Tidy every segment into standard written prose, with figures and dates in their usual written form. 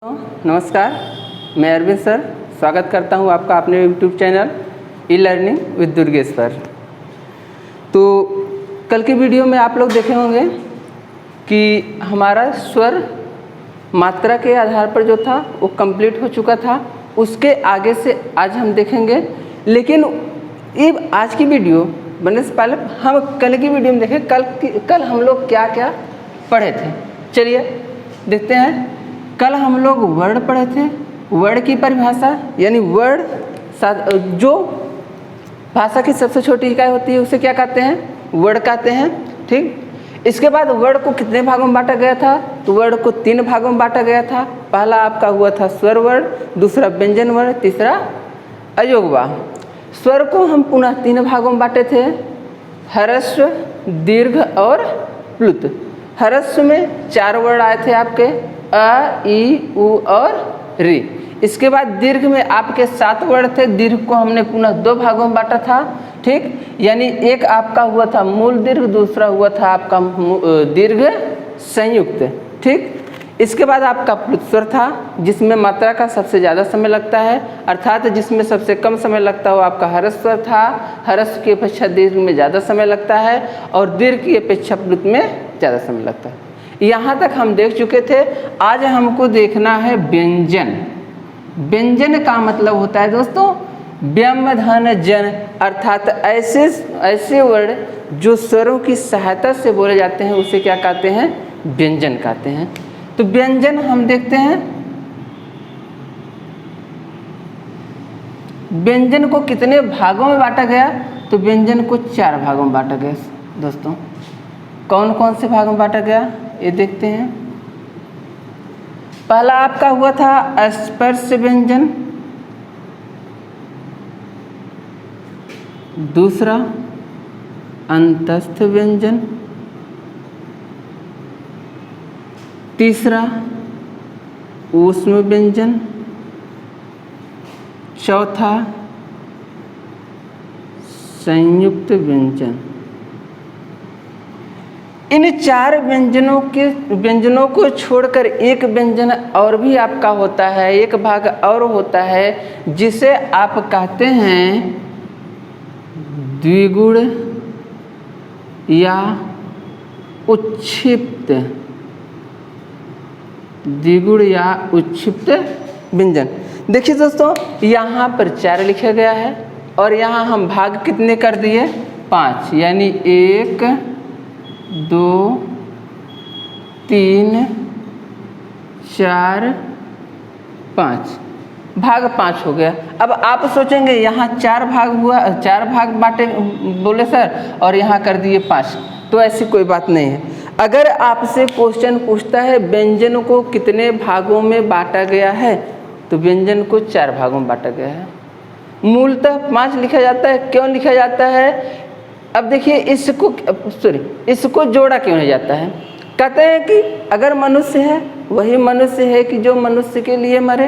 नमस्कार, मैं अरविंद सर स्वागत करता हूं आपका अपने YouTube channel e learning with Durgesh पर। तो कल की वीडियो में आप लोग देखे होंगे कि हमारा स्वर मात्रा के आधार पर जो था वो कंप्लीट हो चुका था। उसके आगे से आज हम देखेंगे, लेकिन ये आज की वीडियो बनने से पहले हम कल की वीडियो में देखें कल हम लोग क्या क्या पढ़े थे। चलिए देखते हैं। कल हम लोग वर्ड पढ़े थे। वर्ड की परिभाषा यानी वर्ड जो भाषा की सबसे छोटी इकाई होती है उसे क्या कहते हैं? वर्ड कहते हैं। ठीक। इसके बाद वर्ड को कितने भागों में बांटा गया था? तो वर्ड को 3 भागों में बांटा गया था। पहला आपका हुआ था स्वर वर्ड, दूसरा व्यंजन वर्ड, तीसरा अयोगवा। स्वर को हम पुनः 3 भागों में बांटे थे, ह्रस्व, दीर्घ और प्लुत। ह्रस्व में 4 वर्ड आए थे आपके अ, ई, उ और री। इसके बाद दीर्घ में आपके 7 वर्ड थे। दीर्घ को हमने पुनः 2 भागों में बांटा था। ठीक, यानी एक आपका हुआ था मूल दीर्घ, दूसरा हुआ था आपका दीर्घ संयुक्त। ठीक। इसके बाद आपका प्लुत स्वर था, जिसमें मात्रा का सबसे ज़्यादा समय लगता है, अर्थात जिसमें सबसे कम समय लगता है वो आपका ह्रस्व स्वर था। ह्रस्व की अपेक्षा दीर्घ में ज़्यादा समय लगता है और दीर्घ की अपेक्षा प्लुत में ज़्यादा समय लगता है। यहाँ तक हम देख चुके थे। आज हमको देखना है व्यंजन। व्यंजन का मतलब होता है दोस्तों व्यम धन जन, अर्थात ऐसे वर्ड जो स्वरों की सहायता से बोले जाते हैं उसे क्या कहते हैं? व्यंजन कहते हैं। तो व्यंजन हम देखते हैं। व्यंजन को कितने भागों में बांटा गया? तो व्यंजन को 4 भागों में बांटा गया दोस्तों। कौन कौन से भागों में बांटा गया ये देखते हैं। पहला आपका हुआ था स्पर्श व्यंजन, दूसरा अंतस्थ व्यंजन, तीसरा ऊष्म व्यंजन, चौथा संयुक्त व्यंजन। इन 4 व्यंजनों को छोड़कर एक व्यंजन और भी आपका होता है, एक भाग और होता है जिसे आप कहते हैं द्विगुण या उच्छिप्त। द्विगुण या उच्छिप्त व्यंजन। देखिए दोस्तों, यहाँ पर 4 लिखा गया है और यहाँ हम भाग कितने कर दिए? 5, यानी 1, 2, 3, 4, 5 भाग 5 हो गया। अब आप सोचेंगे यहाँ 4 भाग हुआ, 4 भाग बांटे बोले सर और यहाँ कर दिए 5। तो ऐसी कोई बात नहीं है। अगर आपसे क्वेश्चन पूछता है व्यंजन को कितने भागों में बांटा गया है, तो व्यंजन को 4 भागों में बांटा गया है। मूलतः 5 लिखा जाता है। क्यों लिखा जाता है? अब देखिए इसको जोड़ा क्यों नहीं जाता है? कहते हैं कि अगर मनुष्य है वही मनुष्य है कि जो मनुष्य के लिए मरे।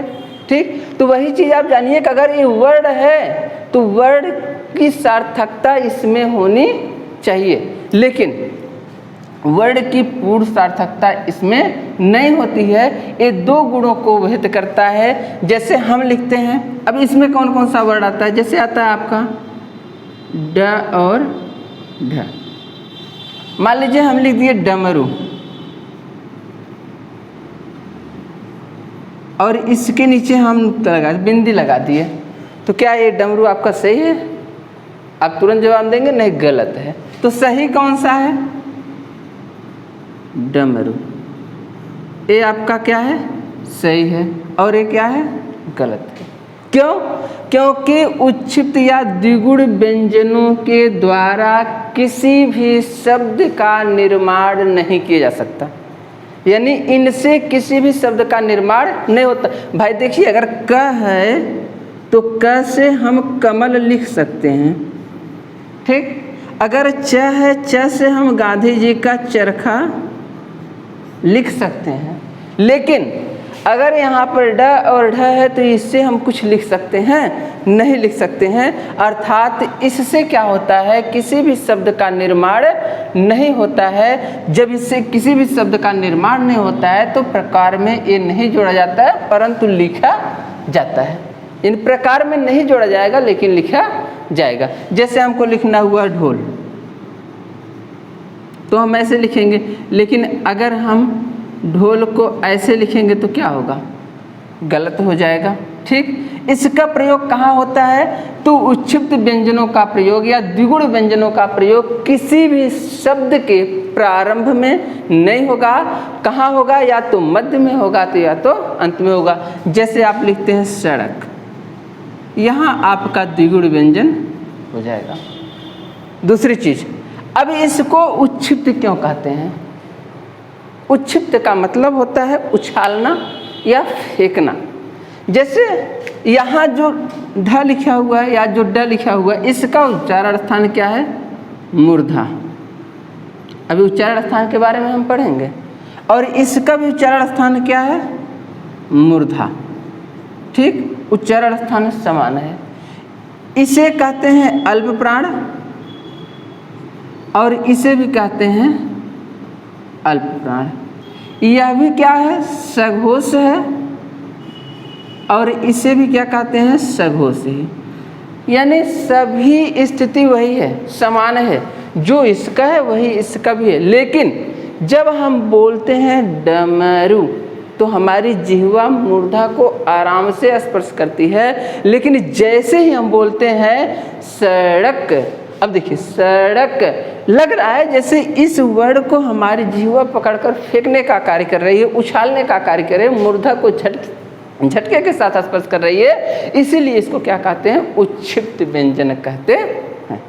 ठीक, तो वही चीज़ आप जानिए कि अगर ये वर्ड है तो वर्ड की सार्थकता इसमें होनी चाहिए, लेकिन वर्ड की पूर्ण सार्थकता इसमें नहीं होती है। ये 2 गुणों को व्यक्त करता है। जैसे हम लिखते हैं, अब इसमें कौन कौन सा वर्ड आता है? जैसे आता है आपका ड और ढ। मान लीजिए हम लिख दिए डमरू और इसके नीचे हम बिंदी लगा दिए, तो क्या ये डमरू आपका सही है? आप तुरंत जवाब देंगे नहीं, गलत है। तो सही कौन सा है? डमरू। ये आपका क्या है? सही है। और ये क्या है? गलत है। क्यों? क्योंकि उच्छिप्त या द्विगुण व्यंजनों के द्वारा किसी भी शब्द का निर्माण नहीं किया जा सकता, यानी इनसे किसी भी शब्द का निर्माण नहीं होता। भाई देखिए, अगर क है तो क से हम कमल लिख सकते हैं। ठीक। अगर च है, च से हम गांधी जी का चरखा लिख सकते हैं। लेकिन अगर यहाँ पर ड और ढ है तो इससे हम कुछ लिख सकते हैं? नहीं लिख सकते हैं। अर्थात इससे क्या होता है, किसी भी शब्द का निर्माण नहीं होता है। जब इससे किसी भी शब्द का निर्माण नहीं होता है तो प्रकार में ये नहीं जोड़ा जाता है परंतु लिखा जाता है। इन प्रकार में नहीं जोड़ा जाएगा लेकिन लिखा जाएगा। जैसे हमको लिखना हुआ ढोल, तो हम ऐसे लिखेंगे, लेकिन अगर हम ढोल को ऐसे लिखेंगे तो क्या होगा? गलत हो जाएगा। ठीक, इसका प्रयोग कहाँ होता है? तो उच्छिप्त व्यंजनों का प्रयोग या द्विगुण व्यंजनों का प्रयोग किसी भी शब्द के प्रारंभ में नहीं होगा। कहाँ होगा? या तो मध्य में होगा तो या तो अंत में होगा। जैसे आप लिखते हैं सड़क, यहाँ आपका द्विगुण व्यंजन हो जाएगा। दूसरी चीज, अब इसको उच्छिप्त क्यों कहते हैं? उच्छिप्त का मतलब होता है उछालना या फेंकना। जैसे यहाँ जो ढ लिखा हुआ है या जो ड लिखा हुआ है, इसका उच्चारण स्थान क्या है? मूर्धा। अभी उच्चारण स्थान के बारे में हम पढ़ेंगे। और इसका भी उच्चारण स्थान क्या है? मूर्धा। ठीक, उच्चारण स्थान समान है। इसे कहते हैं अल्प प्राण और इसे भी कहते हैं अल्प प्राण। यह भी क्या है? सघोष है और इसे भी क्या कहते हैं? सघोष ही। यानी सभी स्थिति वही है, समान है। जो इसका है वही इसका भी है। लेकिन जब हम बोलते हैं डमरू तो हमारी जिह्वा मूर्धा को आराम से स्पर्श करती है। लेकिन जैसे ही हम बोलते हैं सड़क, अब देखिए सड़क, लग रहा है जैसे इस वर्ड को हमारी जिह्वा पकड़कर फेंकने का कार्य कर रही है, उछालने का कार्य कर रही है, मूर्धा को झटके के साथ स्पर्श कर रही है। इसीलिए इसको क्या कहते हैं? उच्छिप्त व्यंजन कहते हैं।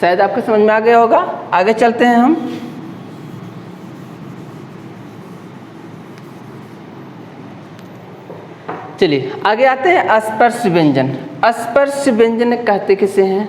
शायद आपको समझ में आ गया होगा। आगे चलते हैं हम। चलिए आगे आते हैं स्पर्श व्यंजन। स्पर्श व्यंजन कहते किसे हैं?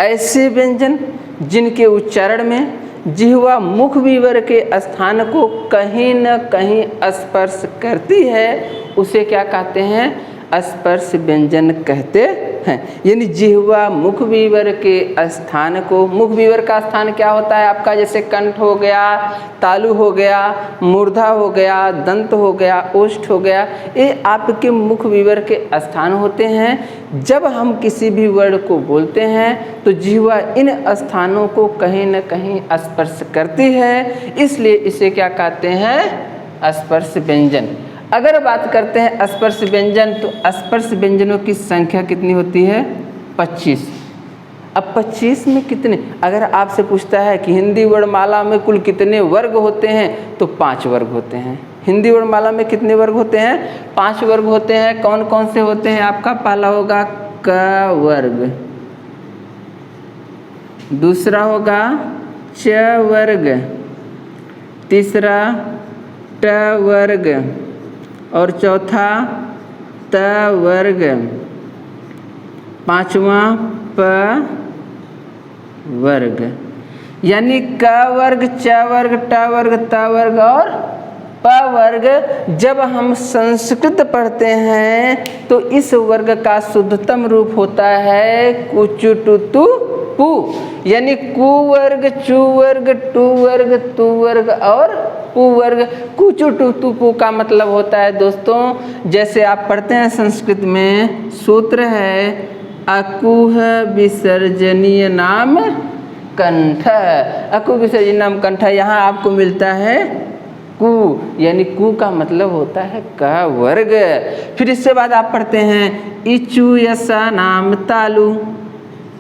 ऐसे व्यंजन जिनके उच्चारण में जिह्वा मुख विवर के स्थान को कहीं न कहीं स्पर्श करती है, उसे क्या कहते हैं? स्पर्श व्यंजन कहते हैं। यानी जिह्वा मुख विवर के स्थान को, मुख विवर का स्थान क्या होता है आपका? जैसे कंठ हो गया, तालु हो गया, मूर्धा हो गया, दंत हो गया, ओष्ठ हो गया, ये आपके मुख विवर के स्थान होते हैं। जब हम किसी भी वर्ड को बोलते हैं तो जिह्वा इन स्थानों को कहीं न कहीं स्पर्श करती है, इसलिए इसे क्या कहते हैं? स्पर्श व्यंजन। अगर बात करते हैं स्पर्श व्यंजन, तो स्पर्श व्यंजनों की संख्या कितनी होती है? 25। अब 25 में कितने, अगर आपसे पूछता है कि हिंदी वर्णमाला में कुल कितने वर्ग होते हैं, तो 5 वर्ग होते हैं। हिंदी वर्णमाला में कितने वर्ग होते हैं? 5 वर्ग होते हैं। कौन कौन से होते हैं? आपका पहला होगा क वर्ग, दूसरा होगा च वर्ग, तीसरा ट वर्ग और चौथा त वर्ग, पांचवा प वर्ग। यानी क वर्ग, च वर्ग, ट वर्ग, त वर्ग और प वर्ग। जब हम संस्कृत पढ़ते हैं तो इस वर्ग का शुद्धतम रूप होता है कुचुटुतु पु। यानी कु वर्ग, चु वर्ग, टु वर्ग, तु वर्ग और पु वर्ग। कुचुटुतु पु का मतलब होता है दोस्तों, जैसे आप पढ़ते हैं संस्कृत में सूत्र है अकुह विसर्जनीय नाम कंठ। अकु विसर्जनीय नाम कंठ, यहाँ आपको मिलता है कु, यानी कु का मतलब होता है क वर्ग। फिर इसके बाद आप पढ़ते हैं इचु यसा नाम तालु,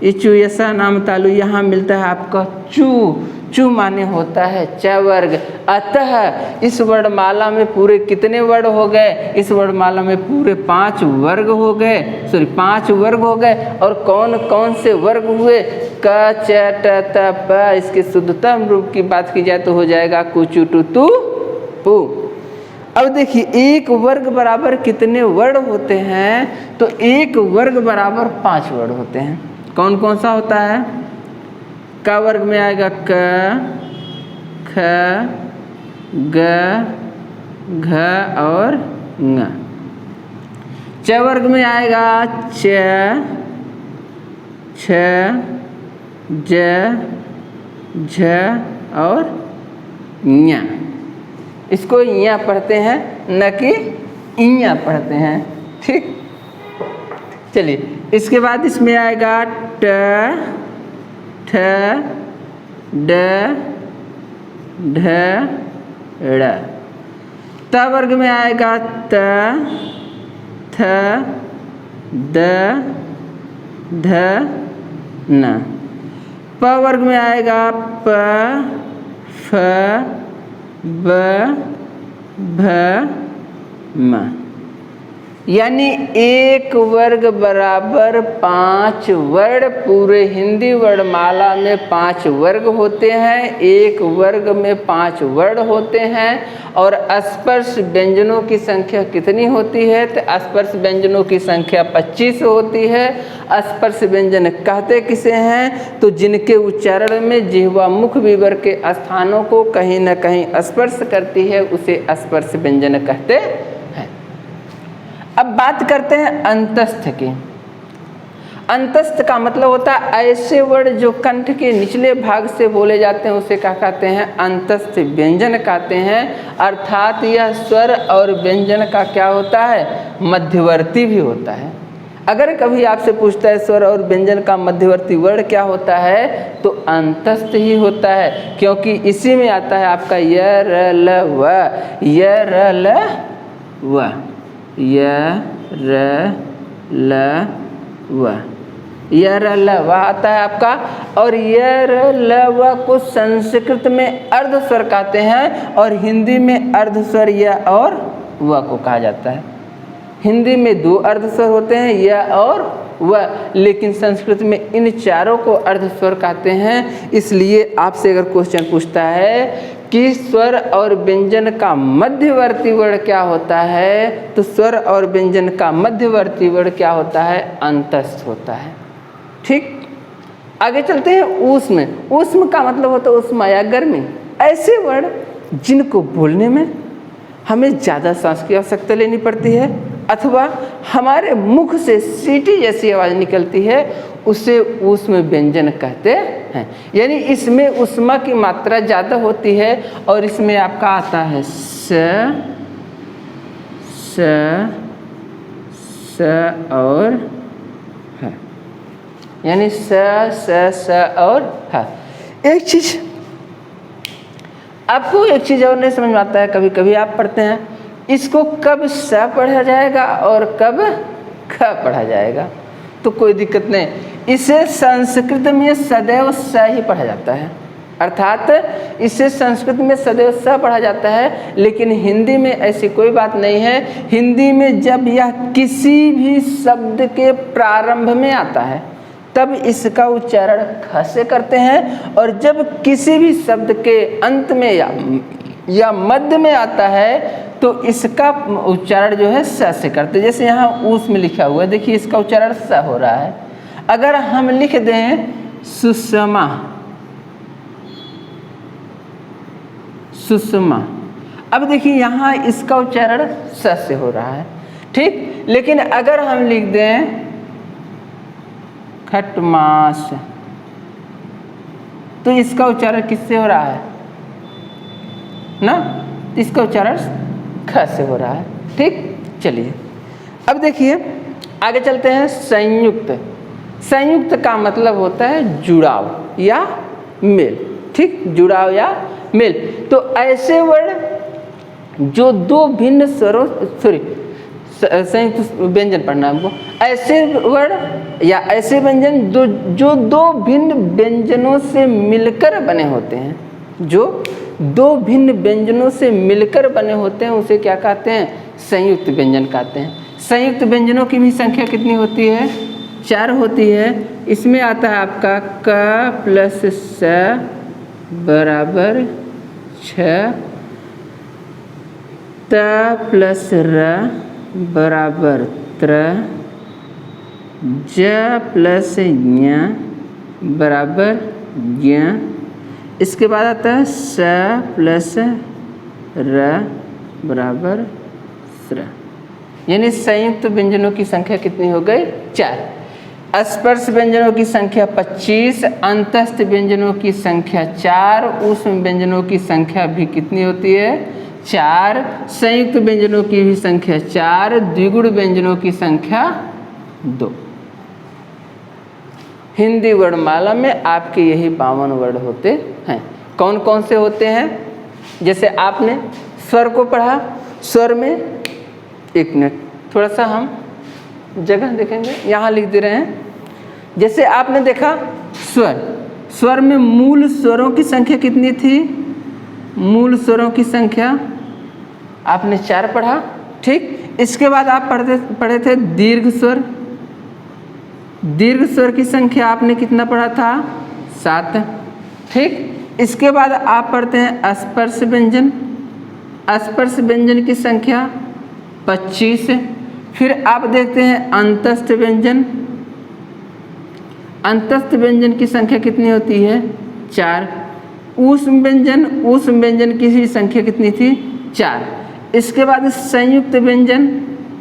इचु यसा नाम तालु, यहाँ मिलता है आपका चू। चू माने होता है च वर्ग। अतः इस वर्णमाला में पूरे कितने वर्ण हो गए? इस वर्णमाला में पूरे 5 वर्ग हो गए, 5 वर्ग हो गए। और कौन कौन से वर्ग हुए? क च ट त प। इसके शुद्धतम रूप की बात की जाए तो हो जाएगा कुचुटुतु पु। अब देखिए एक वर्ग बराबर कितने वर्ण होते हैं? तो एक वर्ग बराबर 5 वर्ण होते हैं। कौन कौन सा होता है? क वर्ग में आएगा क, ख, ग, घ और ङ। च वर्ग में आएगा च, छ, ज, झ और ञ। इसको ञ पढ़ते हैं, न कि ञ पढ़ते हैं। ठीक, चलिए इसके बाद इसमें आएगा ट, ठ, ड, ढ, ड़। त वर्ग में आएगा त, थ, द, ध, न। प वर्ग में आएगा प, फ, ब, भ, म। यानी एक वर्ग बराबर 5 वर्ण। पूरे हिंदी वर्णमाला में 5 वर्ग होते हैं, एक वर्ग में 5 वर्ण होते हैं। और स्पर्श व्यंजनों की संख्या कितनी होती है? तो स्पर्श व्यंजनों की संख्या 25 होती है। स्पर्श व्यंजन कहते किसे हैं? तो जिनके उच्चारण में जिह्वा मुख विवर के स्थानों को कहीं न कहीं स्पर्श करती है, उसे स्पर्श व्यंजन कहते हैं। अब बात करते हैं अंतस्थ की। अंतस्थ का मतलब होता है ऐसे वर्ण जो कंठ के निचले भाग से बोले जाते हैं, उसे क्या कहते हैं? अंतस्थ व्यंजन कहते हैं। अर्थात यह स्वर और व्यंजन का क्या होता है? मध्यवर्ती भी होता है। अगर कभी आपसे पूछता है स्वर और व्यंजन का मध्यवर्ती वर्ण क्या होता है, तो अंतस्थ ही होता है, क्योंकि इसी में आता है आपका य, र, ल, व। य, र, ल, व, य, र, ल, व, य, र, ल, व आता है आपका। और य, र, ल, व को संस्कृत में अर्ध स्वर कहते हैं और हिंदी में अर्ध स्वर य और व को कहा जाता है। हिंदी में 2 अर्ध स्वर होते हैं, य और व, लेकिन संस्कृत में इन चारों को अर्ध स्वर कहते हैं। इसलिए आपसे अगर क्वेश्चन पूछता है कि स्वर और व्यंजन का मध्यवर्ती वर्ण क्या होता है, तो स्वर और व्यंजन का मध्यवर्ती वर्ण क्या होता है? अंतस्थ होता है। ठीक, आगे चलते हैं ऊष्म। ऊष्म का मतलब होता है ऊष्मा या गर्मी। ऐसे वर्ण जिनको बोलने में हमें ज़्यादा सांस की आवश्यकता लेनी पड़ती है अथवा हमारे मुख से सीटी जैसी आवाज़ निकलती है, उसे ऊष्म व्यंजन कहते हैं। यानी इसमें ऊष्मा की मात्रा ज़्यादा होती है और इसमें आपका आता है स, स और ह। यानी स और ह। एक चीज़ आपको एक चीज़ और नहीं समझ में आता है, कभी कभी आप पढ़ते हैं इसको कब स पढ़ा जाएगा और कब ख पढ़ा जाएगा, तो कोई दिक्कत नहीं। इसे संस्कृत में सदैव स ही पढ़ा जाता है, अर्थात इसे संस्कृत में सदैव स पढ़ा जाता है, लेकिन हिंदी में ऐसी कोई बात नहीं है। हिंदी में जब यह किसी भी शब्द के प्रारंभ में आता है तब इसका उच्चारण ख से करते हैं, और जब किसी भी शब्द के अंत में या मध्य में आता है तो इसका उच्चारण जो है स से करते हैं। जैसे यहाँ ऊस में लिखा हुआ है, देखिए इसका उच्चारण स हो रहा है। अगर हम लिख दें सुषमा, सुषमा, अब देखिए यहाँ इसका उच्चारण स से हो रहा है। ठीक, लेकिन अगर हम लिख दें खटमास, तो इसका उच्चारण किससे हो रहा है ना? इसका उच्चारण ख से हो रहा है। ठीक, चलिए अब देखिए आगे चलते हैं। संयुक्त। संयुक्त का मतलब होता है जुड़ाव या मेल। ठीक, जुड़ाव या मेल। तो ऐसे वर्ण जो 2 भिन्न स्वरों, संयुक्त व्यंजन पढ़ना हमको। ऐसे वर्ण या ऐसे व्यंजन जो 2 भिन्न व्यंजनों से मिलकर बने होते हैं, जो 2 भिन्न व्यंजनों से मिलकर बने होते हैं, उसे क्या कहते हैं? संयुक्त व्यंजन कहते हैं। संयुक्त व्यंजनों की भी संख्या कितनी होती है? 4 होती है। इसमें आता है आपका क प्लस स बराबर 6, त प्लस र बराबर 3, ज प्लस ञ बराबर ज्ञ। इसके बाद आता है स प्लस र बराबर स्र, यानी संयुक्त व्यंजनों की संख्या कितनी हो गई? 4। स्पर्श व्यंजनों की संख्या 25, अंतस्थ व्यंजनों की संख्या 4, ऊष्म व्यंजनों की संख्या भी कितनी होती है? 4। संयुक्त व्यंजनों की भी संख्या 4, द्विगुण व्यंजनों की संख्या 2। हिंदी वर्णमाला में आपके यही 52 वर्ण होते हैं। कौन कौन से होते हैं? जैसे आपने स्वर को पढ़ा, स्वर में, एक मिनट थोड़ा सा हम जगह देखेंगे, यहाँ लिख दे रहे हैं। जैसे आपने देखा स्वर, स्वर में मूल स्वरों की संख्या कितनी थी? मूल स्वरों की संख्या आपने 4 पढ़ा, ठीक। इसके बाद आप पढ़े थे दीर्घ स्वर। दीर्घ स्वर की संख्या आपने कितना पढ़ा था? 7, ठीक। इसके बाद आप पढ़ते हैं स्पर्श व्यंजन। स्पर्श व्यंजन की संख्या 25। फिर आप देखते हैं अंतस्थ व्यंजन। अंतस्थ व्यंजन की संख्या कितनी होती है? 4। ऊष्म व्यंजन, ऊष्म व्यंजन की भी संख्या कितनी थी? 4। इसके बाद संयुक्त व्यंजन,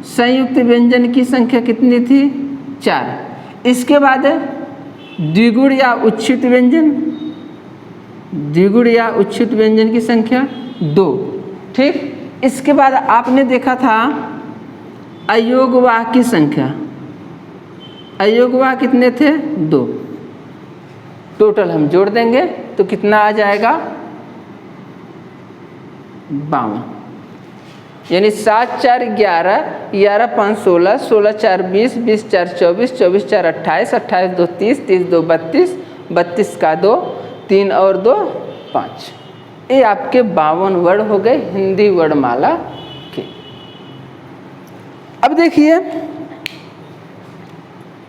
संयुक्त व्यंजन की संख्या कितनी थी? 4। इसके बाद द्विगुण या उच्छित व्यंजन, द्विगुण या उच्छित व्यंजन की संख्या 2, ठीक। इसके बाद आपने देखा था अयोगवाह की संख्या। अयोगवाह कितने थे? 2। टोटल हम जोड़ देंगे तो कितना आ जाएगा? 52। यानी 7 4 11, 11 5 16, 16 4 20, 20 4 24, 24 4 28, 28 2 30, 30 2 32, 32 का 2, 3 और 2 5। ये आपके 52 वर्ण हो गए हिंदी वर्णमाला के। अब देखिए,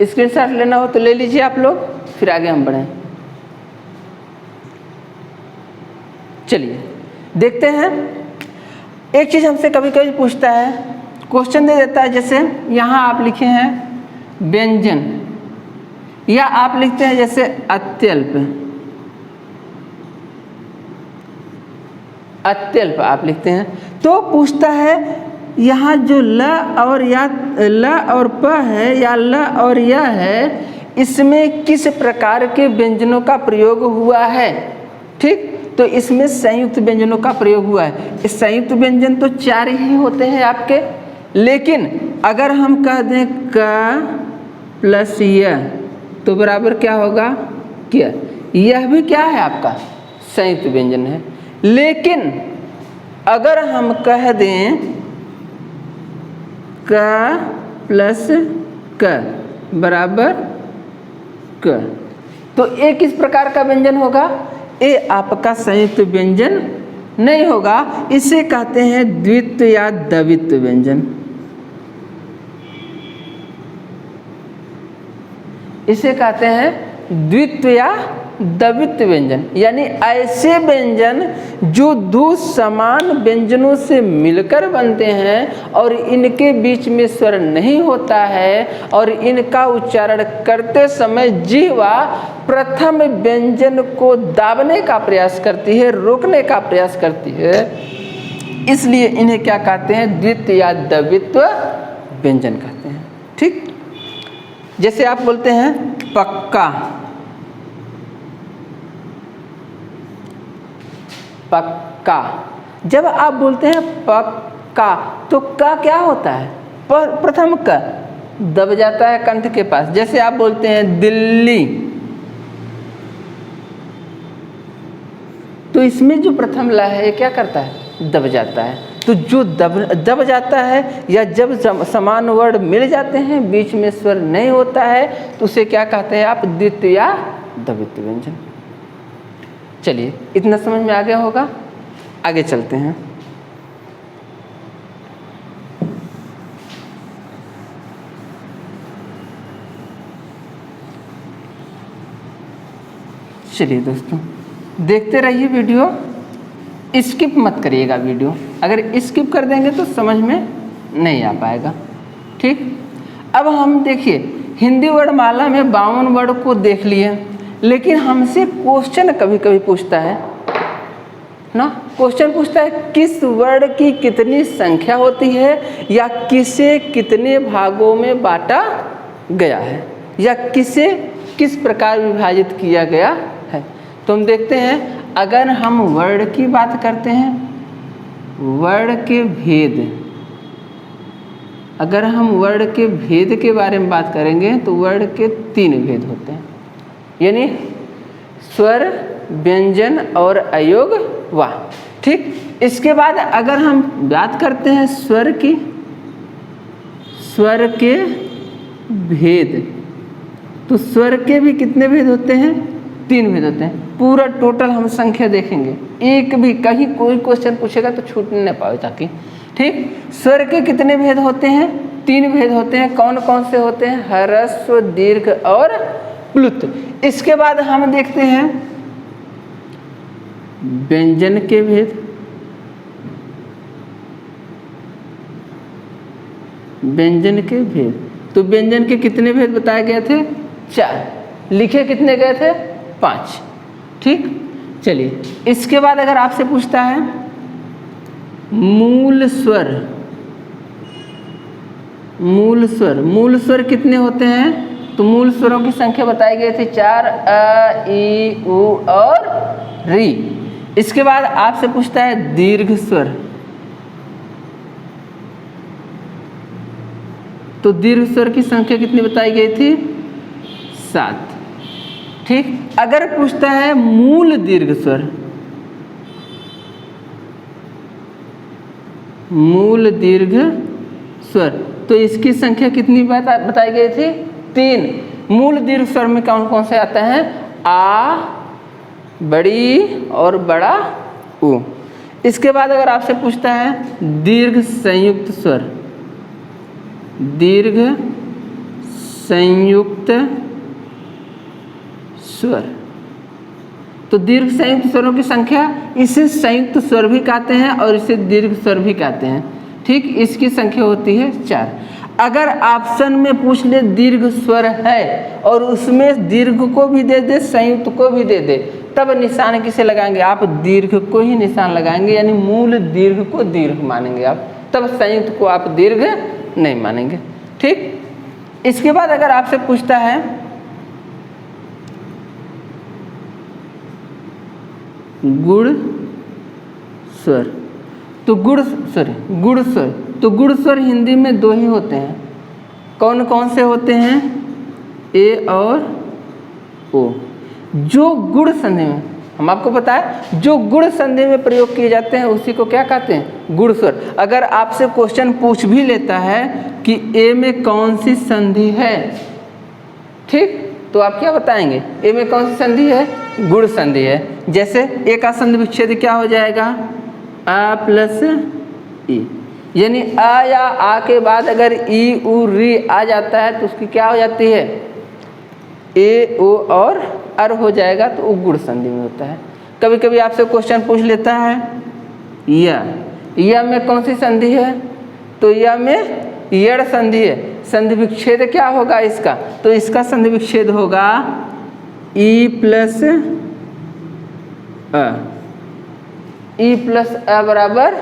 स्क्रीनशॉट लेना हो तो ले लीजिए आप लोग, फिर आगे हम बढ़ें। चलिए देखते हैं। एक चीज़ हमसे कभी कभी पूछता है, क्वेश्चन दे देता है, जैसे यहाँ आप लिखे हैं व्यंजन, या आप लिखते हैं जैसे अत्यल्प, अत्यल्प आप लिखते हैं, तो पूछता है यहाँ जो ल और या ल और प है या ल और य है, इसमें किस प्रकार के व्यंजनों का प्रयोग हुआ है, ठीक। तो इसमें संयुक्त व्यंजनों का प्रयोग हुआ है। इस संयुक्त व्यंजन तो 4 ही होते हैं आपके, लेकिन अगर हम कह दें क प्लस य तो बराबर क्या होगा? क्या? यह भी क्या है आपका? संयुक्त व्यंजन है। लेकिन अगर हम कह दें क प्लस क बराबर क, तो ये किस प्रकार का व्यंजन होगा? ये आपका संयुक्त व्यंजन नहीं होगा। इसे कहते हैं द्वित्व या द्वित्व व्यंजन। इसे कहते हैं द्वित्व या द्वित्व व्यंजन, यानी ऐसे व्यंजन जो दो समान व्यंजनों से मिलकर बनते हैं और इनके बीच में स्वर नहीं होता है और इनका उच्चारण करते समय जीवा प्रथम व्यंजन को दाबने का प्रयास करती है, रोकने का प्रयास करती है, इसलिए इन्हें क्या कहते हैं? द्वित्व या द्वित्व व्यंजन कहते हैं, ठीक। जैसे आप बोलते हैं पक्का, पक्का, जब आप बोलते हैं पक्का तो का क्या होता है? प्रथम क दब जाता है कंठ के पास। जैसे आप बोलते हैं दिल्ली, तो इसमें जो प्रथम ला है ये क्या करता है? दब जाता है। तो जो दब जाता है या जब समान वर्ण मिल जाते हैं, बीच में स्वर नहीं होता है, तो उसे क्या कहते हैं आप? द्वित्व या द्वित्व व्यंजन। चलिए, इतना समझ में आ गया होगा, आगे चलते हैं। चलिए दोस्तों, देखते रहिए वीडियो, स्किप मत करिएगा वीडियो। अगर स्किप कर देंगे तो समझ में नहीं आ पाएगा, ठीक। अब हम देखिए, हिंदी वर्णमाला में 52 वर्ण को देख लिए, लेकिन हमसे क्वेश्चन कभी कभी पूछता है ना, क्वेश्चन पूछता है किस वर्ण की कितनी संख्या होती है, या किसे कितने भागों में बांटा गया है, या किसे किस प्रकार विभाजित किया गया है। तो हम देखते हैं, अगर हम वर्ण की बात करते हैं, वर्ण के भेद, अगर हम वर्ण के भेद के बारे में बात करेंगे तो वर्ण के 3 भेद होते हैं, यानी स्वर, व्यंजन और अयोग वा। ठीक, इसके बाद अगर हम बात करते हैं स्वर की, स्वर के भेद, तो स्वर के भी कितने भेद होते हैं? 3 भेद होते हैं। पूरा टोटल हम संख्या देखेंगे, एक भी कहीं कोई क्वेश्चन पूछेगा तो छूट न पाए ताकि। ठीक, स्वर के कितने भेद होते हैं? 3 भेद होते हैं। कौन कौन से होते हैं? ह्रस्व, दीर्घ और प्लुत। इसके बाद हम देखते हैं व्यंजन के भेद, व्यंजन के भेद। तो व्यंजन के कितने भेद बताए गए थे? 4। लिखे कितने गए थे? 5। ठीक, चलिए इसके बाद अगर आपसे पूछता है मूल स्वर, मूल स्वर, मूल स्वर कितने होते हैं? तो मूल स्वरों की संख्या बताई गई थी 4, अ, ई, उ और री। इसके बाद आपसे पूछता है दीर्घ स्वर, तो दीर्घ स्वर की संख्या कितनी बताई गई थी? 7। ठीक, अगर पूछता है मूल दीर्घ स्वर, मूल दीर्घ स्वर, तो इसकी संख्या कितनी बताई गई थी? 3। मूल दीर्घ स्वर में कौन कौन से आते हैं? आ, बड़ी और बड़ा उ। इसके बाद अगर आपसे पूछता है दीर्घ संयुक्त स्वर, दीर्घ संयुक्त स्वर, तो दीर्घ संयुक्त स्वरों की संख्या, इसे संयुक्त स्वर भी कहते हैं और इसे दीर्घ स्वर भी कहते हैं। ठीक, इसकी संख्या होती है 4। अगर ऑप्शन में पूछ ले दीर्घ स्वर है और उसमें दीर्घ को भी दे दे, संयुक्त को भी दे दे, तब निशान किसे लगाएंगे? आप दीर्घ को ही निशान लगाएंगे, यानी मूल दीर्घ को दीर्घ मानेंगे आप, तब संयुक्त को आप दीर्घ नहीं मानेंगे। ठीक, इसके बाद अगर आपसे पूछता है गुण स्वर, तो गुण स्वर, तो गुण स्वर हिंदी में 2 ही होते हैं। कौन कौन से होते हैं? ए और ओ। जो गुण संधि में, हम आपको पता है जो गुण संधि में प्रयोग किए जाते हैं उसी को क्या कहते हैं? गुण स्वर। अगर आपसे क्वेश्चन पूछ भी लेता है कि ए में कौन सी संधि है, ठीक, तो आप क्या बताएंगे? ए में कौन सी संधि है? गुण संधि है। जैसे ए का संधि विच्छेद क्या हो जाएगा? आ प्लस ई, यानी आ या आ के बाद अगर ई, उ, री आ जाता है तो उसकी क्या हो जाती है? ए, ओ और अर हो जाएगा, तो वो गुण संधि में होता है। कभी कभी आपसे क्वेश्चन पूछ लेता है या में कौन सी संधि है? तो या में यड़ संधि है। संधि विच्छेद क्या होगा इसका? तो इसका संधि विच्छेद होगा ई प्लस अ, ई प्लस अ बराबर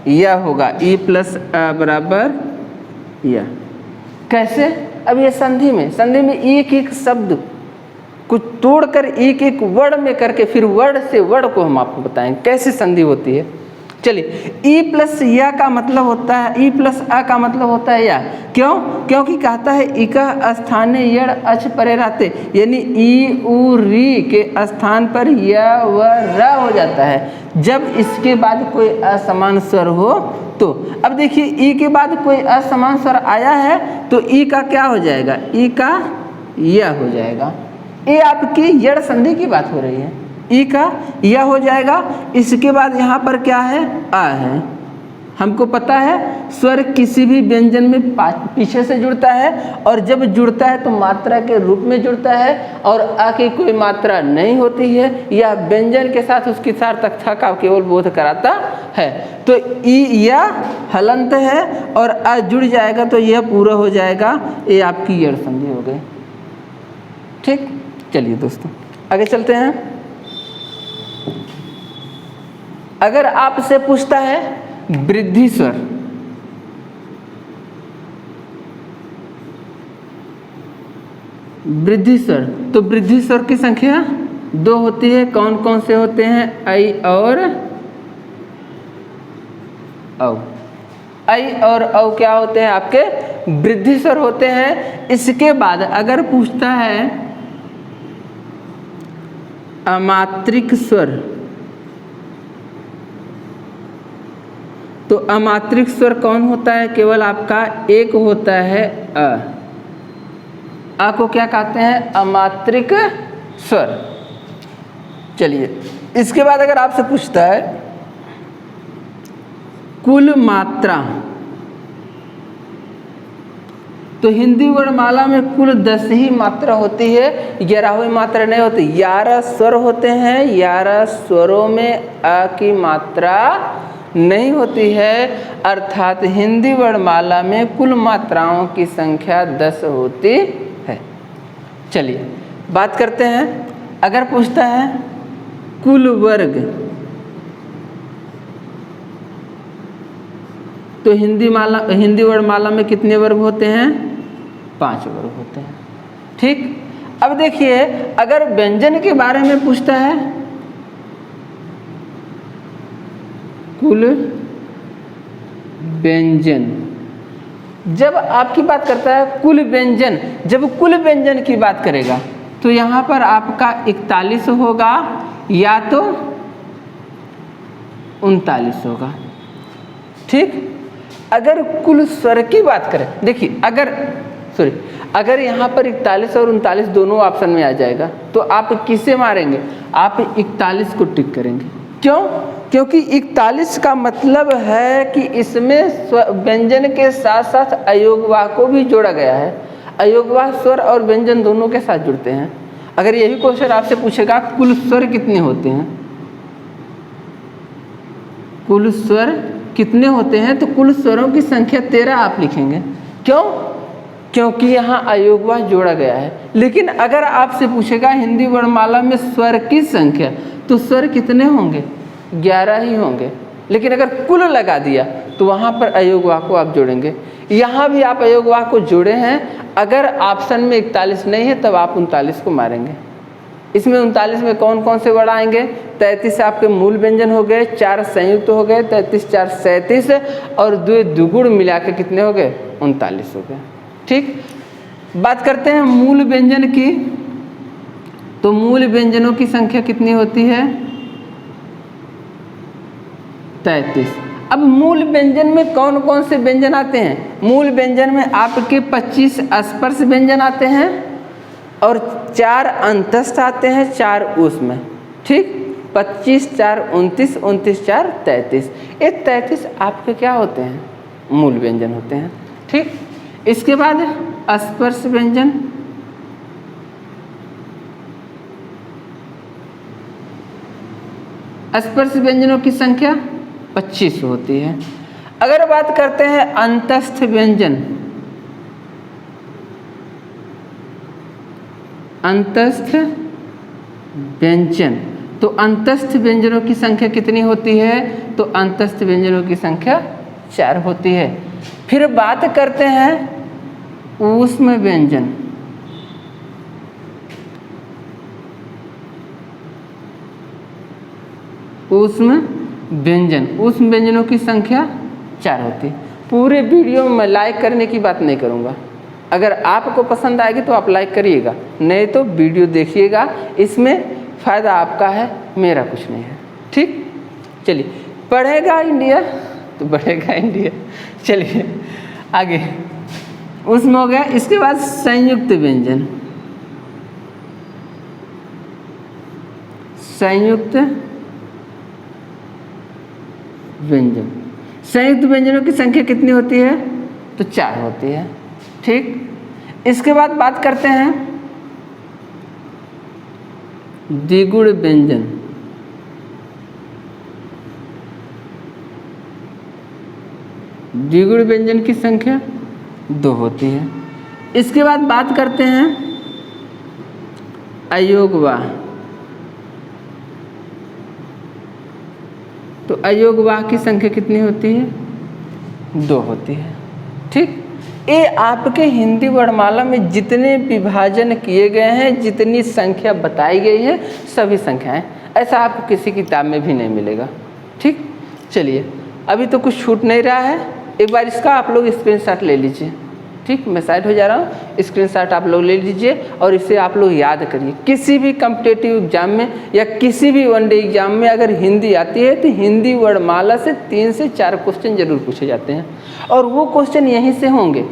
या होगा, ई प्लस अ बराबर या। कैसे? अब ये संधि में एक एक शब्द कुछ तोड़कर एक एक वर्ण में करके फिर वर्ण से वर्ण को हम आपको बताएंगे कैसे संधि होती है। चलिए, ई प्लस या का मतलब होता है, ई प्लस आ का मतलब होता है या। क्यों? क्योंकि कहता है ई का स्थानीय यड़ अच परे रहते, यानी ई, उ, री के स्थान पर या व र हो जाता है जब इसके बाद कोई असमान स्वर हो तो। अब देखिए, ई के बाद कोई असमान स्वर आया है तो ई का क्या हो जाएगा? ई का या हो जाएगा। ये आपकी यड़ संधि की बात हो रही है, ई का यह हो जाएगा। इसके बाद यहाँ पर क्या है? आ है। हमको पता है स्वर किसी भी व्यंजन में पीछे से जुड़ता है और जब जुड़ता है तो मात्रा के रूप में जुड़ता है और आ की कोई मात्रा नहीं होती है, या व्यंजन के साथ उसकी सार्थकता का केवल बोध कराता है। तो ई या हलंत है और आ जुड़ जाएगा तो यह पूरा हो जाएगा। ये आपकी यड़ संधि हो गई। ठीक, चलिए दोस्तों आगे चलते हैं। अगर आपसे पूछता है वृद्धि स्वर, वृद्धि स्वर, तो वृद्धि स्वर की संख्या 2 होती है। कौन कौन से होते हैं? ऐ और औ। ऐ और औ क्या होते हैं? आपके वृद्धि स्वर होते हैं। इसके बाद अगर पूछता है अमात्रिक स्वर, तो अमात्रिक स्वर कौन होता है? केवल आपका एक होता है अ को क्या कहते हैं? अमात्रिक स्वर। चलिए, इसके बाद अगर आपसे पूछता है कुल मात्रा, तो हिंदी वर्णमाला में कुल 10 ही मात्रा होती है, 11वीं मात्रा नहीं होती। 11 स्वर होते हैं, 11 स्वरों में अ की मात्रा नहीं होती है, अर्थात हिंदी वर्णमाला में कुल मात्राओं की संख्या 10 होती है। चलिए बात करते हैं, अगर पूछता है कुल वर्ग, तो हिंदी वर्णमाला में कितने वर्ग होते हैं? 5 वर्ग होते हैं। ठीक, अब देखिए अगर व्यंजन के बारे में पूछता है, कुल व्यंजन, जब आपकी बात करता है कुल व्यंजन, जब कुल व्यंजन की बात करेगा तो यहाँ पर आपका 41 होगा या तो 39 होगा। ठीक, अगर कुल स्वर की बात करें, देखिए अगर यहाँ पर 41 और 39 दोनों ऑप्शन में आ जाएगा तो आप किसे मारेंगे? आप 41 को टिक करेंगे। क्यों? क्योंकि 41 का मतलब है कि इसमें व्यंजन के साथ साथ अयोगवाह को भी जोड़ा गया है। अयोगवाह स्वर और व्यंजन दोनों के साथ जुड़ते हैं। अगर यही क्वेश्चन आपसे पूछेगा कुल स्वर कितने होते हैं, कुल स्वर कितने होते हैं, तो कुल स्वरों की संख्या 13 आप लिखेंगे। क्यों? क्योंकि यहाँ अयोगवाह जोड़ा गया है। लेकिन अगर आपसे पूछेगा हिंदी वर्णमाला में स्वर की संख्या, तो स्वर कितने होंगे? 11 ही होंगे। लेकिन अगर कुल लगा दिया तो वहाँ पर अयोगवाह को आप जोड़ेंगे। यहाँ भी आप अयोगवाह को जोड़े हैं। अगर ऑप्शन में 41 नहीं है तब आप 39 को मारेंगे। इसमें 39 में कौन कौन से वर्ड आएंगे? 33 आपके मूल व्यंजन हो गए, 4 संयुक्त हो गए, 33 4 37 और 2 दुगुण मिला के कितने हो गए? 39 हो गए। ठीक, बात करते हैं मूल व्यंजन की, तो मूल व्यंजनों की संख्या कितनी होती है? 33। अब मूल व्यंजन में कौन कौन से व्यंजन आते हैं? मूल व्यंजन में आपके 25 स्पर्श व्यंजन आते हैं और 4 अंतस्थ आते हैं, 4 ऊष्म। ठीक, 25 4 29, 29 4 33। ये 33 आपके क्या होते हैं? मूल व्यंजन होते हैं। ठीक, इसके बाद स्पर्श व्यंजन, स्पर्श व्यंजनों की संख्या 25 होती है। अगर बात करते हैं अंतस्थ व्यंजन, अंतस्थ व्यंजन, तो अंतस्थ व्यंजनों की संख्या कितनी होती है? तो अंतस्थ व्यंजनों की संख्या 4 होती है। फिर बात करते हैं ऊष्म व्यंजन, ऊष्म व्यंजन, ऊष्म व्यंजनों की संख्या 4 होती है। पूरे वीडियो में लाइक करने की बात नहीं करूँगा। अगर आपको पसंद आएगी तो आप लाइक करिएगा, नहीं तो वीडियो देखिएगा। इसमें फ़ायदा आपका है, मेरा कुछ नहीं है। ठीक, चलिए, पढ़ेगा इंडिया तो बढ़ेगा इंडिया। चलिए आगे, उसमें हो गया। इसके बाद संयुक्त व्यंजन, संयुक्त व्यंजन, संयुक्त व्यंजनों की संख्या कितनी होती है? तो 4 होती है। ठीक, इसके बाद बात करते हैं द्विगुण व्यंजन, द्विगुण व्यंजन की संख्या 2 होती है। इसके बाद बात करते हैं अयोगवाह, तो अयोग वाह की संख्या कितनी होती है? 2 होती है। ठीक, ये आपके हिंदी वर्णमाला में जितने विभाजन किए गए हैं, जितनी संख्या बताई गई है, सभी संख्याएं, ऐसा आपको किसी किताब में भी नहीं मिलेगा। ठीक, चलिए अभी तो कुछ छूट नहीं रहा है, एक बार इसका आप लोग स्क्रीनशॉट ले लीजिए। ठीक, मैं साइड हो जा रहा हूँ, स्क्रीनशॉट आप लोग ले लीजिए और इसे आप लोग याद करिए। किसी भी कॉम्पिटिटिव एग्जाम में या किसी भी वनडे एग्जाम में अगर हिंदी आती है तो हिंदी वर्णमाला से 3 से 4 क्वेश्चन जरूर पूछे जाते हैं और वो क्वेश्चन यहीं से होंगे।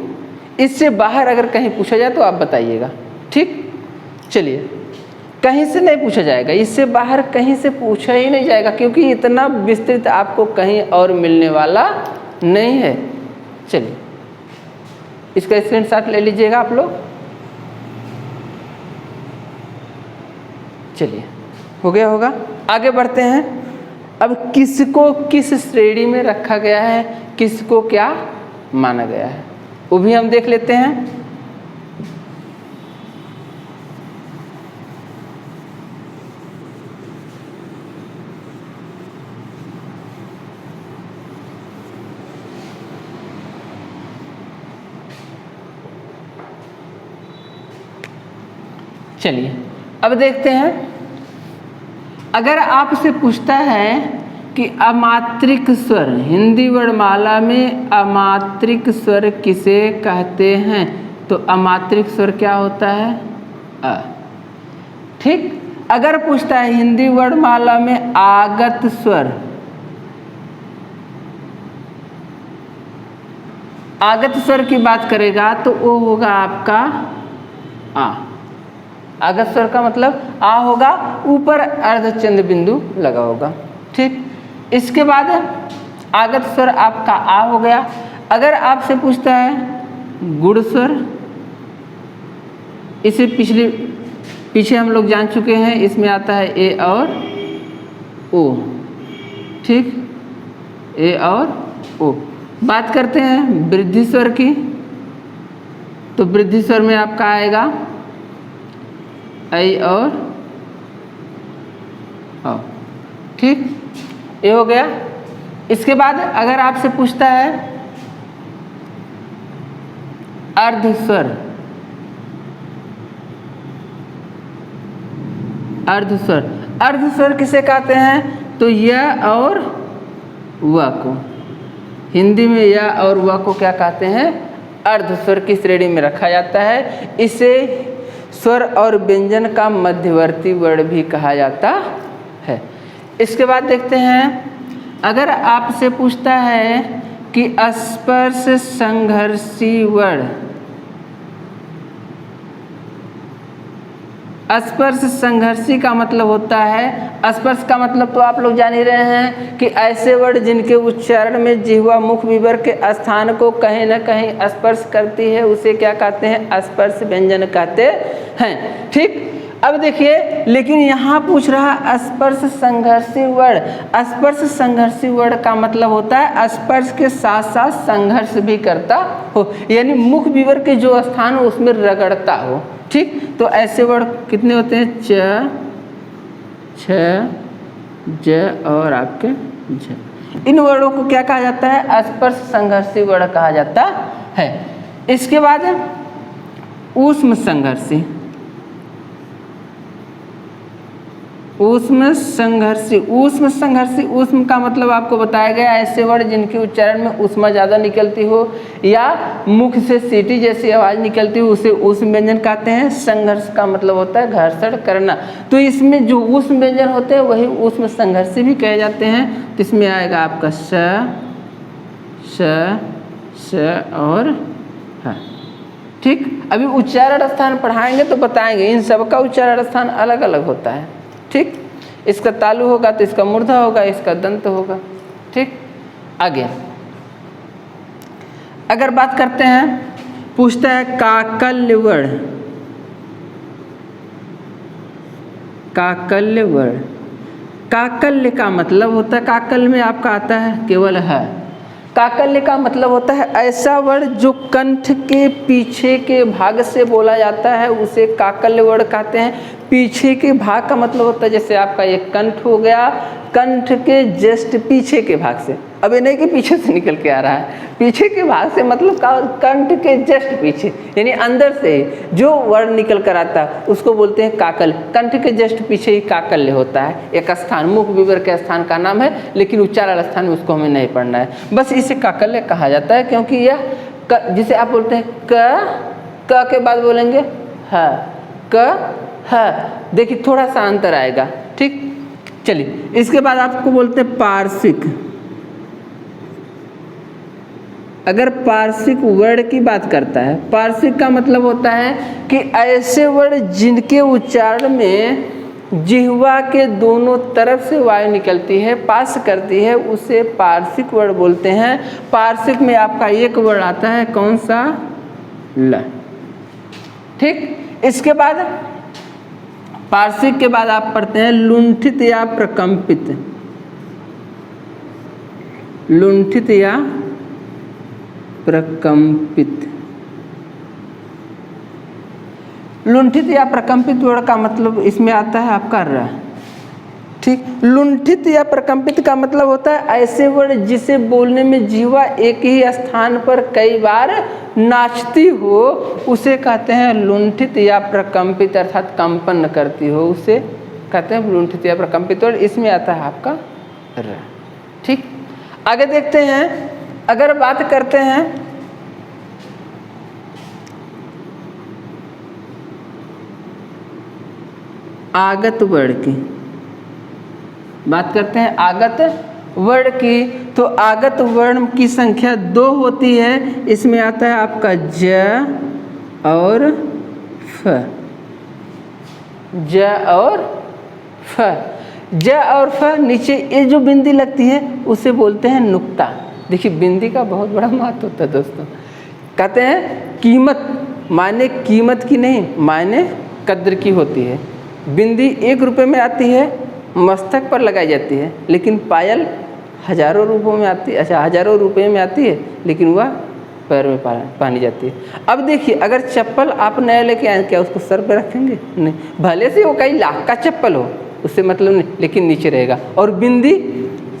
इससे बाहर अगर कहीं पूछा जाए तो आप बताइएगा। ठीक, चलिए कहीं से नहीं पूछा जाएगा, इससे बाहर कहीं से पूछा ही नहीं जाएगा, क्योंकि इतना विस्तृत आपको कहीं और मिलने वाला नहीं है। चलिए इसका स्क्रीनशॉट ले लीजिएगा आप लोग। चलिए हो गया होगा, आगे बढ़ते हैं। अब किसको किस श्रेणी में रखा गया है, किसको क्या माना गया है, वो भी हम देख लेते हैं। चलिए अब देखते हैं, अगर आपसे पूछता है कि अमात्रिक स्वर, हिंदी वर्णमाला में अमात्रिक स्वर किसे कहते हैं, तो अमात्रिक स्वर क्या होता है? अ। ठीक, अगर पूछता है हिंदी वर्णमाला में आगत स्वर, आगत स्वर की बात करेगा तो वो होगा आपका आ। आगत स्वर का मतलब आ होगा, ऊपर अर्धचंद्र बिंदु लगा होगा। ठीक, इसके बाद आगत स्वर आपका आ हो गया। अगर आपसे पूछता है गुण स्वर, इसे पीछे हम लोग जान चुके हैं, इसमें आता है ए और ओ। ठीक, ए और ओ। बात करते हैं वृद्धि स्वर की, तो वृद्धि स्वर में आपका आएगा ऐ और औ। ठीक, ये हो गया। इसके बाद अगर आपसे पूछता है अर्ध स्वर, अर्ध स्वर, अर्ध स्वर किसे कहते हैं, तो यह और वह को, हिंदी में यह और वह को क्या कहते हैं? अर्ध स्वर की श्रेणी में रखा जाता है। इसे स्वर और व्यंजन का मध्यवर्ती वर्ण भी कहा जाता है। इसके बाद देखते हैं, अगर आपसे पूछता है कि स्पर्श संघर्षी वर्ण, स्पर्श संघर्षी का मतलब होता है, स्पर्श का मतलब तो आप लोग जान ही रहे हैं कि ऐसे वर्ण जिनके उच्चारण में जिह्वा मुख विवर के स्थान को कहीं न कहीं स्पर्श करती है, उसे क्या कहते हैं? स्पर्श व्यंजन कहते हैं। ठीक, अब देखिए, लेकिन यहाँ पूछ रहा स्पर्श संघर्षी वर्ण। स्पर्श संघर्षी वर्ण का मतलब होता है स्पर्श के साथ साथ संघर्ष भी करता हो, यानी मुख विवर के जो स्थान हो उसमें रगड़ता हो। ठीक, तो ऐसे वर्ण कितने होते हैं? च, छ, ज और आपके झ। इन वर्णों को क्या कहा जाता है? स्पर्श संघर्षी वर्ण कहा जाता है। इसके बाद ऊष्म संघर्षी, ऊष्म संघर्षी, ऊष्म संघर्षी, ऊष्म का मतलब आपको बताया गया ऐसे वर्ण जिनके उच्चारण में ऊष्मा ज़्यादा निकलती हो या मुख से सीटी जैसी आवाज़ निकलती हो, उसे ऊष्म व्यंजन कहते हैं। संघर्ष का मतलब होता है घर्षण करना, तो इसमें जो ऊष्म व्यंजन होते हैं वही ऊष्म संघर्षी भी कहे जाते हैं। तो इसमें आएगा आपका स और ह। ठीक, अभी उच्चारण स्थान पढ़ाएंगे तो बताएंगे, इन सबका उच्चारण स्थान अलग अलग होता है। ठीक, इसका तालु होगा तो इसका मूर्धा होगा, इसका दंत होगा। ठीक, आगे अगर बात करते हैं, पूछता है काकल्य वर्ण, काकल्य वर्ण, काकल्य का मतलब होता है, काकल्य में आपका आता है केवल है। काकल्य का मतलब होता है ऐसा वर्ण जो कंठ के पीछे के भाग से बोला जाता है, उसे काकल्य वर्ण कहते हैं। पीछे के भाग का मतलब होता है, जैसे आपका ये कंठ हो गया, कंठ के जस्ट पीछे के भाग से, अब ये नहीं कि पीछे से निकल के आ रहा है, पीछे के भाग से मतलब कंठ के जस्ट पीछे, यानी अंदर से जो वर्ण निकल कर आता है उसको बोलते हैं काकल। कंठ के जस्ट पीछे ही काकल्य होता है, एक स्थान, मुख विवर के स्थान का नाम है, लेकिन उच्चारण स्थान में उसको हमें नहीं पढ़ना है, बस इसे काकल्य कहा जाता है, क्योंकि यह जिसे आप बोलते हैं क के बाद बोलेंगे ह, क ह, देखिए थोड़ा सा अंतर आएगा, ठीक। चलिए, इसके बाद आपको बोलते हैं पार्श्विक। अगर पार्श्विक वर्ण की बात करता है, पार्श्विक का मतलब होता है कि ऐसे वर्ण जिनके उच्चारण में जिह्वा के दोनों तरफ से वायु निकलती है, पास करती है, उसे पार्श्विक वर्ण बोलते हैं। पार्श्विक में आपका एक वर्ण आता है, कौन सा? ल, ठीक। इसके बाद पार्श्विक के बाद आप पढ़ते हैं लुंठित या प्रकंपित। लुंठित या प्रकंपित। लुंठित या प्रकंपित वर्ण का मतलब इसमें आता है आपका र, ठीक। लुंठित या प्रकंपित का मतलब होता है ऐसे वर्ण जिसे बोलने में जीवा एक ही स्थान पर कई बार नाचती हो, उसे कहते हैं लुंठित या प्रकंपित, अर्थात कंपन करती हो, उसे कहते हैं लुंठित या प्रकंपित वर्ण। इसमें आता है आपका र, ठीक। आगे देखते हैं, अगर बात करते हैं आगत वर्ण की, बात करते हैं आगत वर्ण की, तो आगत वर्ण की संख्या 2 होती है। इसमें आता है आपका ज और फ, ज और फ। ज और फ, नीचे ये जो बिंदी लगती है उसे बोलते हैं नुक्ता। देखिए बिंदी का बहुत बड़ा महत्व होता है दोस्तों। कहते हैं कीमत मायने कीमत की नहीं, मायने कद्र की होती है। बिंदी 1 रुपये में आती है, मस्तक पर लगाई जाती है, लेकिन पायल हजारों रुपयों में आती है, अच्छा हजारों रुपये में आती है, लेकिन वह पैर में पहनी जाती है। अब देखिए, अगर चप्पल आप नया लेके आए, क्या उसको सर पे रखेंगे? नहीं, भले से वो कई लाख का चप्पल हो, उससे मतलब नहीं, लेकिन नीचे रहेगा। और बिंदी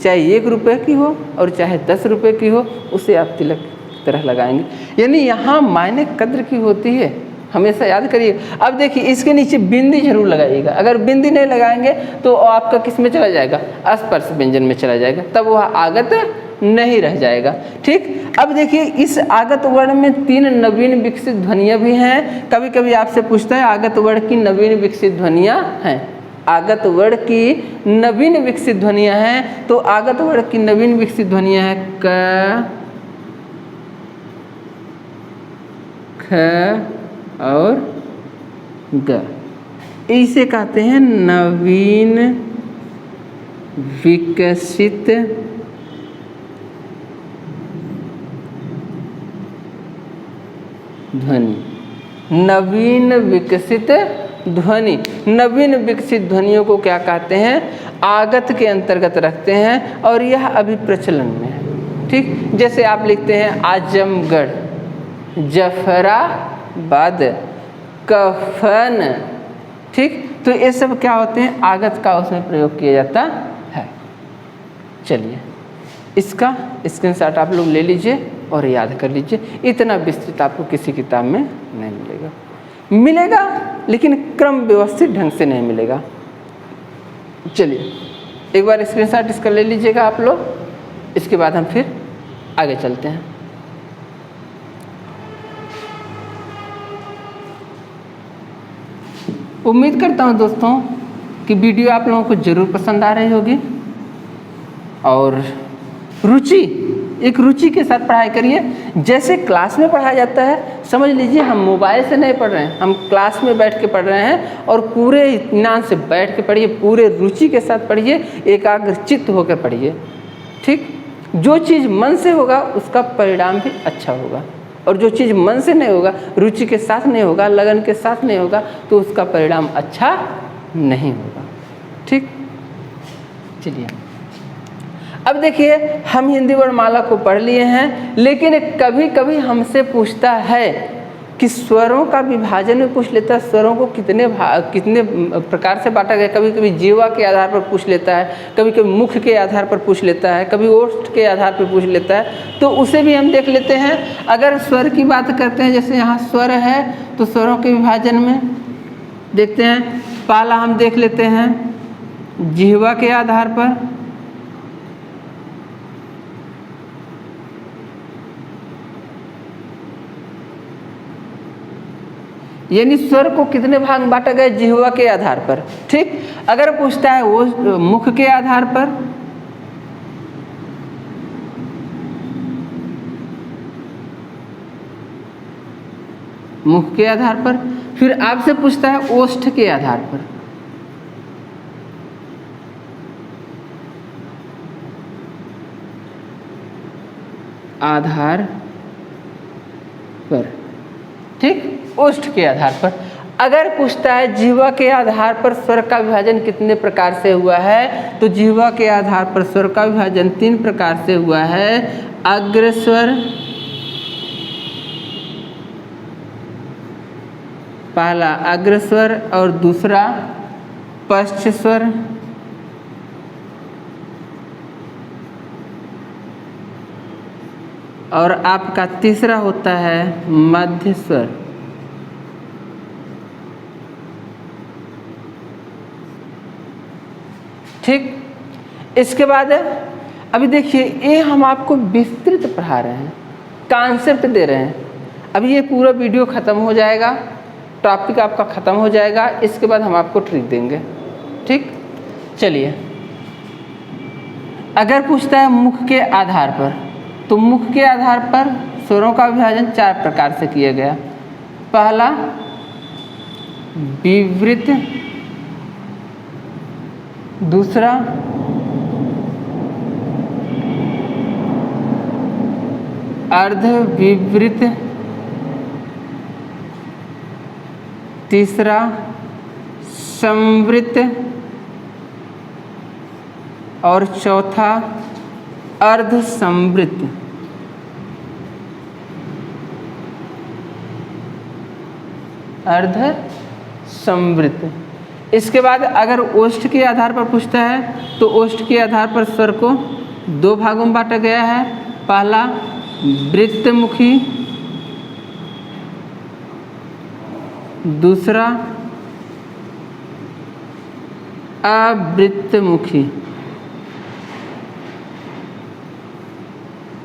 चाहे 1 रुपये की हो और चाहे 10 रुपये की हो, उसे आप तिलक की तरह लगाएंगे। यानी यहाँ मायने कद्र की होती है, हमेशा याद करिए। अब देखिए, इसके नीचे बिंदी जरूर लगाइएगा। अगर बिंदी नहीं लगाएंगे तो आपका किस में चला जाएगा? अस्पर्श व्यंजन में चला जाएगा, तब वह आगत नहीं रह जाएगा, ठीक। अब देखिए, इस आगत वर्ण में 3 नवीन विकसित ध्वनियाँ भी हैं। कभी कभी आपसे पूछता है आगत वर्ण की नवीन विकसित ध्वनियाँ हैं। आगत वर्ण की नवीन विकसित ध्वनियाँ हैं, तो आगत वर्ण की नवीन विकसित ध्वनियाँ हैं क, ख और ग। इसे कहते हैं नवीन विकसित ध्वनि। नवीन विकसित ध्वनि, नवीन विकसित ध्वनियों को क्या कहते हैं? आगत के अंतर्गत रखते हैं, और यह अभी प्रचलन में है, ठीक। जैसे आप लिखते हैं आजमगढ़, जफराबाद, कफन, ठीक। तो ये सब क्या होते हैं? आगत का उसमें प्रयोग किया जाता है। चलिए, इसका स्क्रीनशॉट आप लोग ले लीजिए और याद कर लीजिए। इतना विस्तृत आपको किसी किताब में नहीं मिलेगा, मिलेगा लेकिन क्रम व्यवस्थित ढंग से नहीं मिलेगा। चलिए, एक बार स्क्रीनशॉट इसका ले लीजिएगा आप लोग, इसके बाद हम फिर आगे चलते हैं। उम्मीद करता हूँ दोस्तों कि वीडियो आप लोगों को ज़रूर पसंद आ रही होगी, और एक रुचि के साथ पढ़ाई करिए। जैसे क्लास में पढ़ाया जाता है, समझ लीजिए हम मोबाइल से नहीं पढ़ रहे हैं, हम क्लास में बैठ के पढ़ रहे हैं, और पूरे इत्मीनान से बैठ के पढ़िए, पूरे रुचि के साथ पढ़िए, एकाग्रचित्त होकर पढ़िए, ठीक। जो चीज़ मन से होगा उसका परिणाम भी अच्छा होगा, और जो चीज़ मन से नहीं होगा, रुचि के साथ नहीं होगा, लगन के साथ नहीं होगा, तो उसका परिणाम अच्छा नहीं होगा, ठीक। चलिए, अब देखिए, हम हिंदी वर्णमाला को पढ़ लिए हैं, लेकिन कभी कभी हमसे पूछता है कि स्वरों का विभाजन में पूछ लेता है, स्वरों को कितने प्रकार से बांटा गया। कभी कभी जीवा के आधार पर पूछ लेता है, कभी कभी मुख के आधार पर पूछ लेता है, कभी ओष्ठ के आधार पर पूछ लेता है, तो उसे भी हम देख लेते हैं। अगर स्वर की बात करते हैं, जैसे यहाँ स्वर है तो स्वरों के विभाजन में देखते हैं। पहला हम देख लेते हैं जिह्वा के आधार पर, यानी स्वर को कितने भाग में बांटा गया, जिह्वा के आधार पर। ठीक, अगर पूछता है वो मुख के आधार पर, मुख के आधार पर, फिर आपसे पूछता है ओष्ठ के आधार पर, आधार पर, ठीक, ओष्ठ के आधार पर। अगर पूछता है जिह्वा के आधार पर स्वर का विभाजन कितने प्रकार से हुआ है, तो जिह्वा के आधार पर स्वर का विभाजन 3 प्रकार से हुआ है। अग्रस्वर, पहला अग्रस्वर और दूसरा पश्च स्वर, और आपका तीसरा होता है मध्य स्वर। ठीक, इसके बाद अभी देखिए, ये हम आपको विस्तृत पढ़ा रहे हैं, कॉन्सेप्ट दे रहे हैं। अभी ये पूरा वीडियो ख़त्म हो जाएगा, टॉपिक आपका ख़त्म हो जाएगा, इसके बाद हम आपको ट्रिक देंगे। ठीक, चलिए, अगर पूछता है मुख के आधार पर, तो मुख के आधार पर स्वरों का विभाजन 4 प्रकार से किया गया। पहला विवृत, दूसरा अर्धविवृत, तीसरा संवृत और चौथा अर्धसंवृत। अर्धसंवृत। इसके बाद अगर ओष्ठ के आधार पर पूछता है, तो ओष्ठ के आधार पर स्वर को 2 भागों में बांटा गया है। पहला वृत्तमुखी, दूसरा अवृत्तमुखी।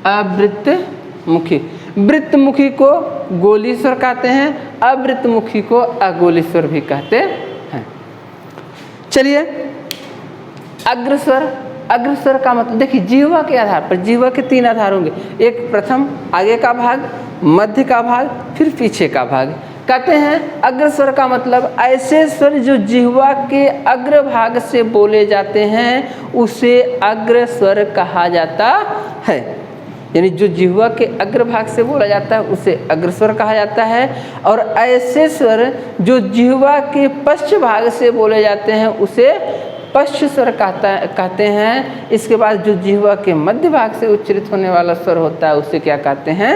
अवृत्तमुखी, वृत्तमुखी को गोली स्वर कहते हैं, अवृत्तमुखी को अगोली स्वर भी कहते हैं। चलिए, अग्रस्वर। अग्रस्वर का मतलब देखिए, जिह्वा के आधार पर, जिह्वा के 3 आधार होंगे, एक प्रथम आगे का भाग, मध्य का भाग, फिर पीछे का भाग। कहते हैं अग्रस्वर का मतलब ऐसे स्वर जो जिह्वा के अग्रभाग से बोले जाते हैं, उसे अग्रस्वर कहा जाता है। यानी जो जिह्वा के अग्रभाग से बोला जाता है उसे अग्रस्वर कहा जाता है, और ऐसे स्वर जो जिह्वा के पश्च भाग से बोले जाते हैं उसे पश्च स्वर कहते हैं। इसके बाद जो जिह्वा के मध्य भाग से उच्चारित होने वाला स्वर होता है उसे क्या कहते हैं,